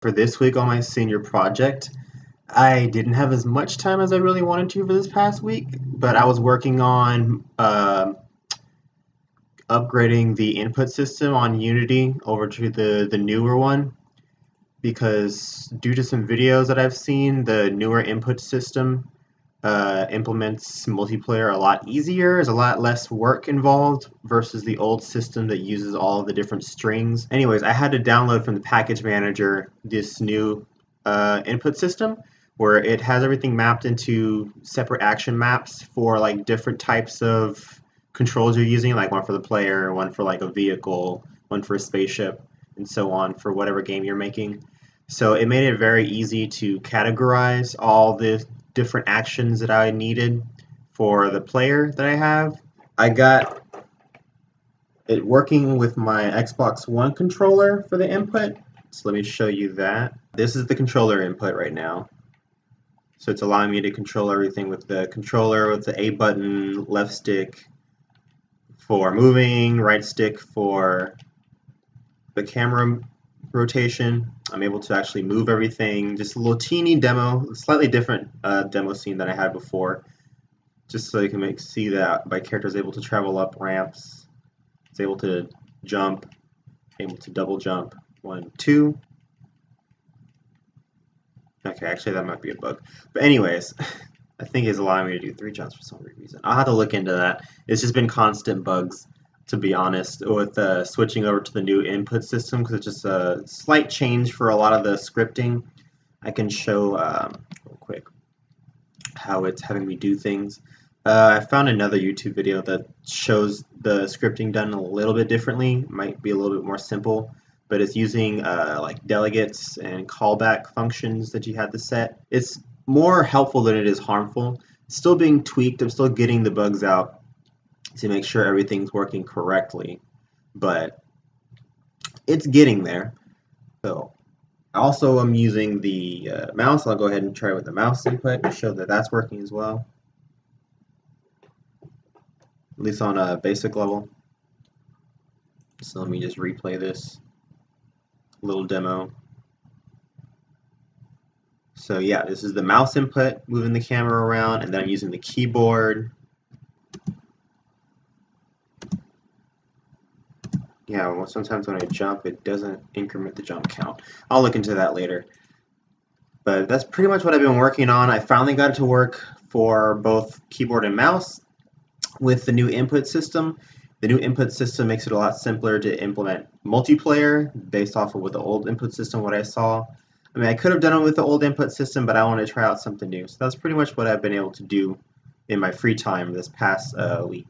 for this week on my senior project. I didn't have as much time as I really wanted to for this past week, but I was working on upgrading the input system on Unity over to the newer one because due to some videos that I've seen, the newer input system implements multiplayer a lot easier. There's a lot less work involved versus the old system that uses all the different strings. Anyways, I had to download from the package manager this new input system where it has everything mapped into separate action maps for like different types of controls you're using, like one for the player, one for like a vehicle, one for a spaceship, and so on for whatever game you're making. So it made it very easy to categorize all the different actions that I needed for the player that I have. I got it working with my Xbox One controller for the input. So let me show you that. This is the controller input right now. So it's allowing me to control everything with the controller, with the A button, left stick for moving, right stick for the camera rotation. I'm able to actually move everything. Just a little teeny demo, slightly different demo scene than I had before, just so you can see that my character is able to travel up ramps. It's able to jump, able to double jump, 1, 2. Okay, actually that might be a bug. But anyways, I think it's allowing me to do 3 jumps for some reason. I'll have to look into that. It's just been constant bugs, to be honest, with switching over to the new input system, because it's just a slight change for a lot of the scripting. I can show real quick how it's having me do things. I found another YouTube video that shows the scripting done a little bit differently. It might be a little bit more simple, but it's using like delegates and callback functions that you have to set. It's more helpful than it is harmful. It's still being tweaked. I'm still getting the bugs out to make sure everything's working correctly, but it's getting there. So also I'm using the mouse. I'll go ahead and try with the mouse input to show that that's working as well, at least on a basic level. So let me just replay this little demo. So yeah, this is the mouse input, moving the camera around, and then I'm using the keyboard. Yeah, well, sometimes when I jump, it doesn't increment the jump count. I'll look into that later. But that's pretty much what I've been working on. I finally got it to work for both keyboard and mouse with the new input system. The new input system makes it a lot simpler to implement multiplayer based off of what the old input system, what I saw. I mean, I could have done it with the old input system, but I want to try out something new. So that's pretty much what I've been able to do in my free time this past week.